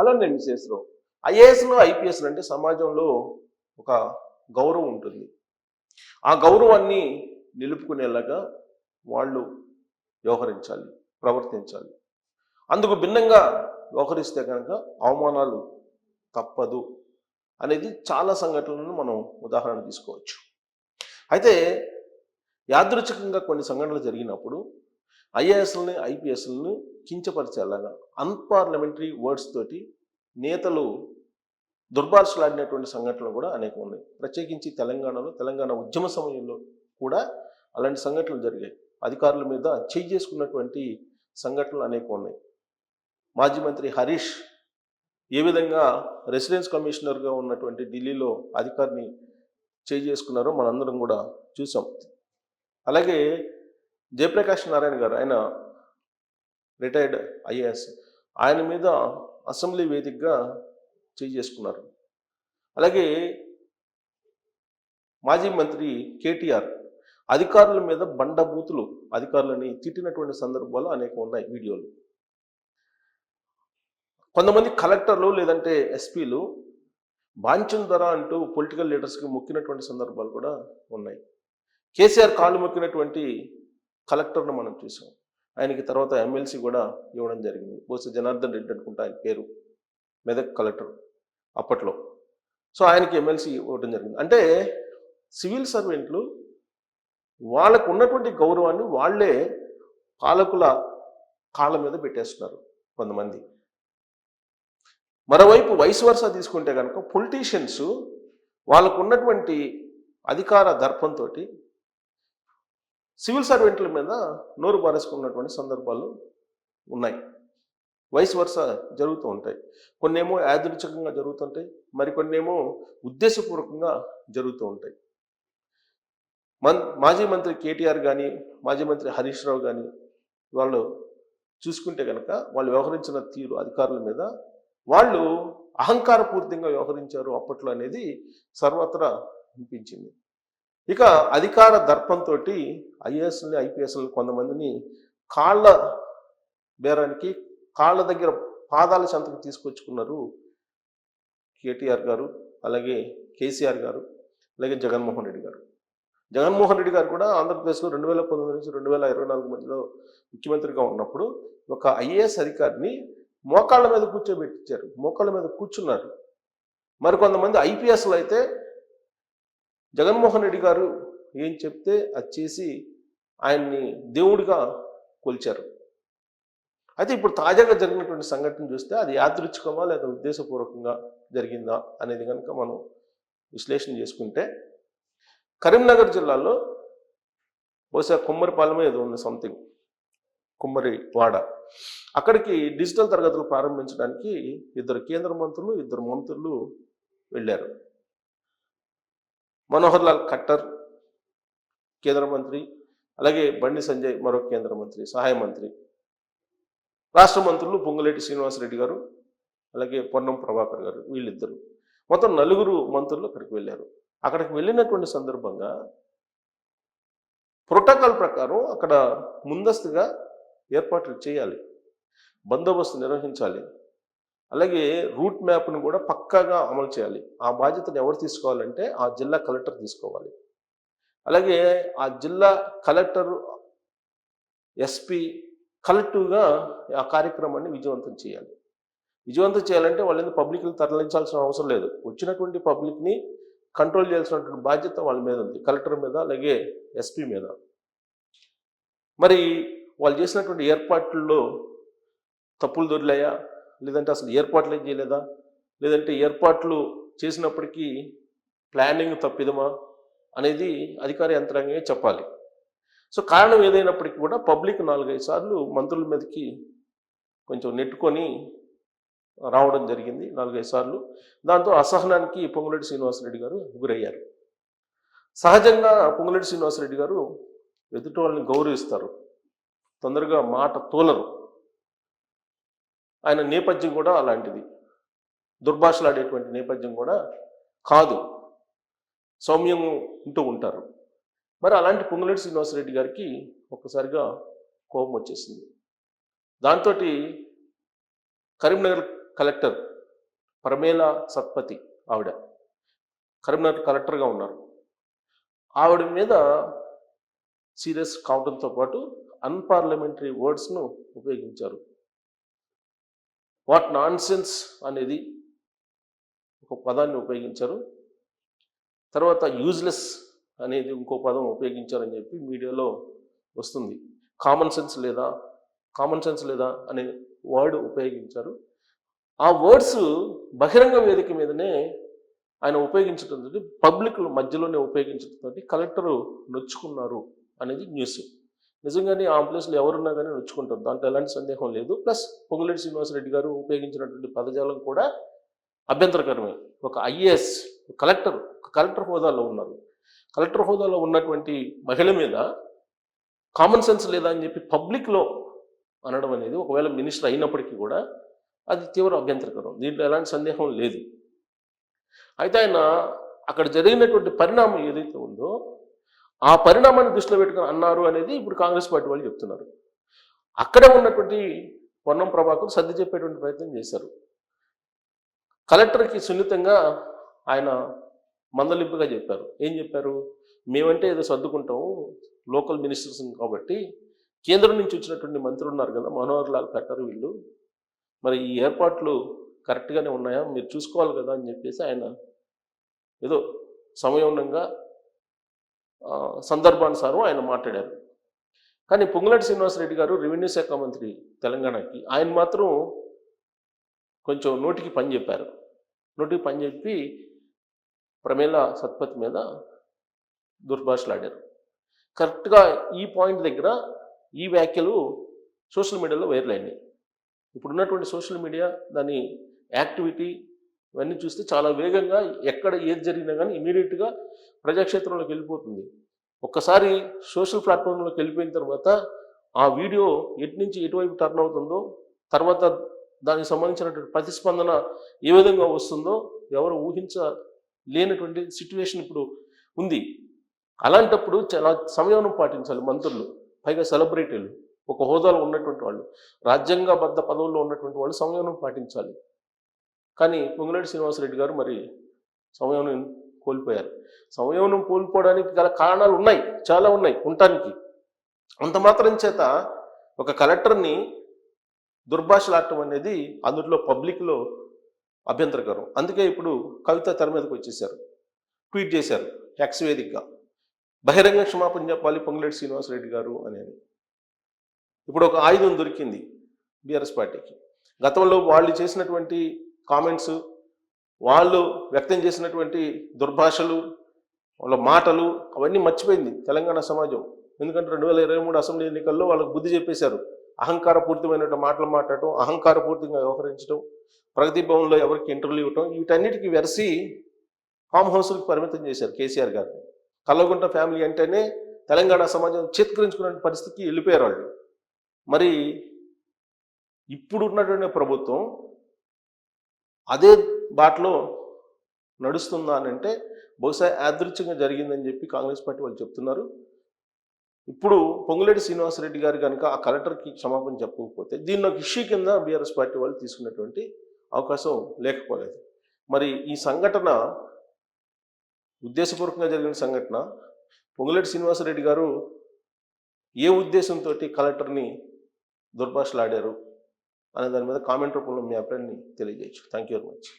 అలానే మిస్సెస్రావు ఐఏఎస్లు ఐపీఎస్లు అంటే సమాజంలో ఒక గౌరవం ఉంటుంది. ఆ గౌరవాన్ని నిలుపుకునేలాగా వాళ్ళు వ్యవహరించాలి, ప్రవర్తించాలి. అందుకు భిన్నంగా వ్యవహరిస్తే కనుక అవమానాలు తప్పదు అనేది చాలా సంఘటనలను మనం ఉదాహరణ తీసుకోవచ్చు. అయితే యాదృచ్ఛికంగా కొన్ని సంఘటనలు జరిగినప్పుడు ఐఏఎస్లని ఐపీఎస్లను కించపరిచేలాగా అన్పార్లమెంటరీ వర్డ్స్ తోటి నేతలు దుర్భాషలాడినటువంటి సంఘటనలు కూడా అనేక ఉన్నాయి. ప్రత్యేకించి తెలంగాణ ఉద్యమ సమయంలో కూడా అలాంటి సంఘటనలు జరిగాయి. అధికారుల మీద చేయి చేసుకున్నటువంటి సంఘటనలు అనేక ఉన్నాయి. మాజీ మంత్రి హరీష్ ఏ విధంగా రెసిడెన్స్ కమిషనర్గా ఉన్నటువంటి ఢిల్లీలో అధికారిని చేయి చేసుకున్నారో మనందరం కూడా చూసాం. అలాగే జయప్రకాష్ నారాయణ గారు, ఆయన రిటైర్డ్ ఐఏఎస్, ఆయన మీద అసెంబ్లీ వేదికగా చేయి చేసుకున్నారు. అలాగే మాజీ మంత్రి కేటీఆర్ అధికారుల మీద బండబూతులు అధికారులని తిట్టినటువంటి సందర్భాలు అనేక ఉన్నాయి వీడియోలు. కొంతమంది కలెక్టర్లు లేదంటే ఎస్పీలు బాంఛన్ ధర అంటూ పొలిటికల్ లీడర్స్కి మొక్కినటువంటి సందర్భాలు కూడా ఉన్నాయి. కేసీఆర్ కాళ్ళు మొక్కినటువంటి కలెక్టర్ను మనం చూసాం. ఆయనకి తర్వాత ఎమ్మెల్సీ కూడా ఇవ్వడం జరిగింది. బహుశా జనార్దన్ రెడ్డి అనుకుంటా ఆయన పేరు, మెదక్ కలెక్టర్ అప్పట్లో. సో ఆయనకి ఎమ్మెల్సీ ఇవ్వడం జరిగింది. అంటే సివిల్ సర్వెంట్లు వాళ్ళకు ఉన్నటువంటి గౌరవాన్ని వాళ్ళే పాలకుల కాళ్ళ మీద పెట్టేస్తున్నారు కొంతమంది. మరోవైపు వైస్ వర్సా తీసుకుంటే కనుక పొలిటీషియన్స్ వాళ్ళకు ఉన్నటువంటి అధికార దర్పంతో సివిల్ సర్వెంట్ల మీద నోరు బారేసుకున్నటువంటి సందర్భాలు ఉన్నాయి. వైస్ వర్సా జరుగుతూ ఉంటాయి. కొన్నేమో యాదృచ్ఛికంగా జరుగుతుంటాయి, మరికొన్నేమో ఉద్దేశపూర్వకంగా జరుగుతూ ఉంటాయి. మాజీ మంత్రి కేటీఆర్ కానీ మాజీ మంత్రి హరీష్ రావు కానీ వాళ్ళు చూసుకుంటే కనుక వాళ్ళు వ్యవహరించిన తీరు అధికారుల మీద వాళ్ళు అహంకారపూరితంగా వ్యవహరించారు అప్పట్లో అనేది సర్వత్రా అనిపించింది. ఇక అధికార దర్పంతో ఐఏఎస్ని ఐపీఎస్ని కొంతమందిని కాళ్ళ బేరానికి కాళ్ళ దగ్గర పాదాల చెంతకు తీసుకొచ్చుకున్నారు కేటీఆర్ గారు, అలాగే కేసీఆర్ గారు, అలాగే జగన్మోహన్ రెడ్డి గారు. జగన్మోహన్ రెడ్డి గారు కూడా ఆంధ్రప్రదేశ్లో 2019 నుంచి 2024 మధ్యలో ముఖ్యమంత్రిగా ఉన్నప్పుడు ఒక ఐఏఎస్ అధికారిని మోకాళ్ళ మీద కూర్చోబెట్టించారు. మోకాళ్ళ మీద కూర్చున్నారు. మరికొంతమంది ఐపీఎస్లు అయితే జగన్మోహన్ రెడ్డి గారు ఏం చెప్తే అది చేసి ఆయన్ని దేవుడిగా కొలిచారు. అయితే ఇప్పుడు తాజాగా జరిగినటువంటి సంఘటన చూస్తే అది యాదృచ్ఛికమా లేదా ఉద్దేశపూర్వకంగా జరిగిందా అనేది కనుక మనం విశ్లేషణ చేసుకుంటే, కరీంనగర్ జిల్లాలో బహుశా కుమ్మరిపాలెమే ఏదో ఉంది, సంథింగ్ కుమ్మరి వాడ, అక్కడికి డిజిటల్ తరగతులు ప్రారంభించడానికి 2 కేంద్ర మంత్రులు 2 మంత్రులు వెళ్ళారు. మనోహర్ లాల్ ఖట్టర్ కేంద్ర మంత్రి, అలాగే బండి సంజయ్ మరో కేంద్ర మంత్రి, సహాయ మంత్రి, రాష్ట్ర మంత్రులు పొంగులేటి శ్రీనివాసరెడ్డి గారు, అలాగే పొన్నం ప్రభాకర్ గారు, వీళ్ళిద్దరు మొత్తం 4 మంత్రులు అక్కడికి వెళ్ళారు. అక్కడికి వెళ్ళినటువంటి సందర్భంగా ప్రోటోకాల్ ప్రకారం అక్కడ ముందస్తుగా ఏర్పాట్లు చేయాలి, బందోబస్తు నిర్వహించాలి, అలాగే రూట్ మ్యాప్ను కూడా పక్కాగా అమలు చేయాలి. ఆ బాధ్యతను ఎవరు తీసుకోవాలంటే ఆ జిల్లా కలెక్టర్ తీసుకోవాలి. అలాగే ఆ జిల్లా కలెక్టర్, ఎస్పీ కలెక్టివ్గా ఆ కార్యక్రమాన్ని విజయవంతం చేయాలి. విజయవంతం చేయాలంటే వాళ్ళని పబ్లిక్ని తరలించాల్సిన అవసరం లేదు. వచ్చినటువంటి పబ్లిక్ని కంట్రోల్ చేయాల్సినటువంటి బాధ్యత వాళ్ళ మీద ఉంది, కలెక్టర్ మీద, అలాగే ఎస్పీ మీద. మరి వాళ్ళు చేసినటువంటి ఏర్పాట్లలో తప్పులు దొరిలాయా, లేదంటే అసలు ఏర్పాట్లు ఏం చేయలేదా, లేదంటే ఏర్పాట్లు చేసినప్పటికీ ప్లానింగ్ తప్పిదమా అనేది అధికార యంత్రాంగమే చెప్పాలి. సో కారణం ఏదైనప్పటికీ కూడా పబ్లిక్ 4-5 సార్లు మంత్రుల మీదకి కొంచెం నెట్టుకొని రావడం జరిగింది, 4-5 సార్లు. దాంతో అసహనానికి పొంగులేటి శ్రీనివాసరెడ్డి గారు గురయ్యారు. సహజంగా పొంగులేటి శ్రీనివాసరెడ్డి గారు ఎదుటి వాళ్ళని గౌరవిస్తారు, తొందరగా మాట తోలరు. ఆయన నేపథ్యం కూడా అలాంటిది, దుర్భాషలాడేటువంటి నేపథ్యం కూడా కాదు, సౌమ్యం ఉంటూ ఉంటారు. మరి అలాంటి పొంగులేటి శ్రీనివాసరెడ్డి గారికి ఒక్కసారిగా కోపం వచ్చేసింది. దాంతో కరీంనగర్ కలెక్టర్ ప్రమేల సత్పతి ఆవిడ కరీంనగర్ కలెక్టర్గా ఉన్నారు. ఆవిడ మీద సీరియస్ కావడంతో పాటు అన్పార్లమెంటరీ వర్డ్స్ను ఉపయోగించారు. వాట్ నాన్ సెన్స్ అనేది ఒక పదాన్ని ఉపయోగించారు. తర్వాత యూజ్లెస్ అనేది ఇంకో పదం ఉపయోగించారని చెప్పి మీడియాలో వస్తుంది. కామన్ సెన్స్ లేదా అనే వర్డ్ ఉపయోగించారు. ఆ వర్డ్స్ బహిరంగ వేదిక మీదనే ఆయన ఉపయోగించడంతో, పబ్లిక్ మధ్యలోనే ఉపయోగించడంతో కలెక్టరు నొచ్చుకున్నారు అనేది న్యూస్. నిజంగానే ఆ ప్లేస్లో ఎవరున్నా కానీ నొచ్చుకుంటారు, దాంట్లో ఎలాంటి సందేహం లేదు. ప్లస్ పొంగులేటి శ్రీనివాసరెడ్డి గారు ఉపయోగించినటువంటి పదజాలం కూడా అభ్యంతరకరమే. ఒక ఐఏఎస్ కలెక్టర్ హోదాలో ఉన్నారు. కలెక్టర్ హోదాలో ఉన్నటువంటి మహిళ మీద కామన్ సెన్స్ లేదా అని చెప్పి పబ్లిక్లో అనడం అనేది, ఒకవేళ మినిస్టర్ అయినప్పటికీ కూడా అది తీవ్ర అభ్యంతరకరం, దీంట్లో ఎలాంటి సందేహం లేదు. అయితే ఆయన అక్కడ జరిగినటువంటి పరిణామం ఏదైతే ఉందో ఆ పరిణామాన్ని దృష్టిలో పెట్టుకుని అన్నారు అనేది ఇప్పుడు కాంగ్రెస్ పార్టీ వాళ్ళు చెప్తున్నారు. అక్కడే ఉన్నటువంటి పొన్నం ప్రభాకర్ సర్ది చెప్పేటువంటి ప్రయత్నం చేశారు. కలెక్టర్కి సున్నితంగా ఆయన మందలింపుగా చెప్పారు. ఏం చెప్పారు? మేమంటే ఏదో సర్దుకుంటాము, లోకల్ మినిస్టర్స్ కాబట్టి కేంద్రం నుంచి వచ్చినటువంటి మంత్రులు ఉన్నారు కదా, మనోహర్ లాల్ ఖట్టర్, వీళ్ళు మరి ఈ ఏర్పాట్లు కరెక్ట్గానే ఉన్నాయా, మీరు చూసుకోవాలి కదా అని చెప్పేసి ఆయన ఏదో సమయంగా సందర్భానుసారం ఆయన మాట్లాడారు. కానీ పొంగులేటి శ్రీనివాసరెడ్డి గారు రెవెన్యూ శాఖ మంత్రి తెలంగాణకి, ఆయన మాత్రం కొంచెం నోటికి పని చెప్పారు. నోటికి పని చెప్పి ప్రమేల సత్పతి మీద దుర్భాషలాడారు. కరెక్ట్గా ఈ పాయింట్ దగ్గర ఈ వ్యాఖ్యలు సోషల్ మీడియాలో వైరల్ అయినాయి. ఇప్పుడున్నటువంటి సోషల్ మీడియా దాని యాక్టివిటీ ఇవన్నీ చూస్తే చాలా వేగంగా ఎక్కడ ఏది జరిగినా కానీ ఇమీడియట్గా ప్రజాక్షేత్రంలోకి వెళ్ళిపోతుంది. ఒక్కసారి సోషల్ ప్లాట్ఫామ్లోకి వెళ్ళిపోయిన తర్వాత ఆ వీడియో ఎటు నుంచి ఎటువైపు టర్న్ అవుతుందో, తర్వాత దానికి సంబంధించినటువంటి ప్రతిస్పందన ఏ విధంగా వస్తుందో ఎవరు ఊహించలేనటువంటి సిచ్యువేషన్ ఇప్పుడు ఉంది. అలాంటప్పుడు చాలా సంయమనం పాటించాలి మంత్రులు, పైగా సెలబ్రిటీలు, ఒక హోదాలో ఉన్నటువంటి వాళ్ళు, రాజ్యాంగబద్ధ పదవుల్లో ఉన్నటువంటి వాళ్ళు సంయమనం పాటించాలి. కానీ పొంగులేటి శ్రీనివాసరెడ్డి గారు మరి సంయమనం కోల్పోయారు. సంయమనం కోల్పోవడానికి గల కారణాలు ఉన్నాయి, చాలా ఉన్నాయి ఉండటానికి. అంత మాత్రం చేత ఒక కలెక్టర్ని దుర్భాషలాడటం అనేది అందులో పబ్లిక్లో అభ్యంతరకరం. అందుకే ఇప్పుడు కవిత తెర మీదకి వచ్చేసారు, ట్వీట్ చేశారు ఎక్స్ వేదికగా, బహిరంగ క్షమాపణ చెప్పాలి పొంగులేటి శ్రీనివాసరెడ్డి గారు అనేది. ఇప్పుడు ఒక ఆయుధం దొరికింది బీఆర్ఎస్ పార్టీకి. గతంలో వాళ్ళు చేసినటువంటి కామెంట్స్, వాళ్ళు వ్యక్తం చేసినటువంటి దుర్భాషలు, వాళ్ళ మాటలు అవన్నీ మర్చిపోయింది తెలంగాణ సమాజం. ఎందుకంటే 2023 అసెంబ్లీ ఎన్నికల్లో వాళ్ళకు బుద్ధి చెప్పేశారు. అహంకారపూరితమైన మాటలు మాట్లాడటం, అహంకారపూరితంగా వ్యవహరించడం, ప్రగతి భవన్లో ఎవరికి ఇంటర్వ్యూ ఇవ్వటం, వీటన్నిటికీ వెరసి ఫామ్ హౌస్లకు పరిమితం చేశారు కేసీఆర్ గారిని. కల్వకుంట్ల ఫ్యామిలీ అంటేనే తెలంగాణ సమాజం చేత్కరించుకునే పరిస్థితికి వెళ్ళిపోయారు వాళ్ళు. మరి ఇప్పుడు ఉన్నటువంటి ప్రభుత్వం అదే బాటలో నడుస్తుందా అని అంటే బహుశా యాదృచ్ఛికంగా జరిగిందని చెప్పి కాంగ్రెస్ పార్టీ వాళ్ళు చెప్తున్నారు. ఇప్పుడు పొంగులేటి శ్రీనివాసరెడ్డి గారు కనుక ఆ కలెక్టర్కి క్షమాపణ చెప్పకపోతే దీన్ని ఒక ఇష్యూ కింద బీఆర్ఎస్ పార్టీ వాళ్ళు తీసుకున్నటువంటి అవకాశం లేకపోలేదు. మరి ఈ సంఘటన ఉద్దేశపూర్వకంగా జరిగిన సంఘటన. పొంగులేటి శ్రీనివాసరెడ్డి గారు ఏ ఉద్దేశంతో కలెక్టర్ని దుర్భాషలాడారు అనే దాని మీద కామెంట్ రూపంలో మీ అభిప్రాయాన్ని తెలియజేయచ్చు. Thank you very much.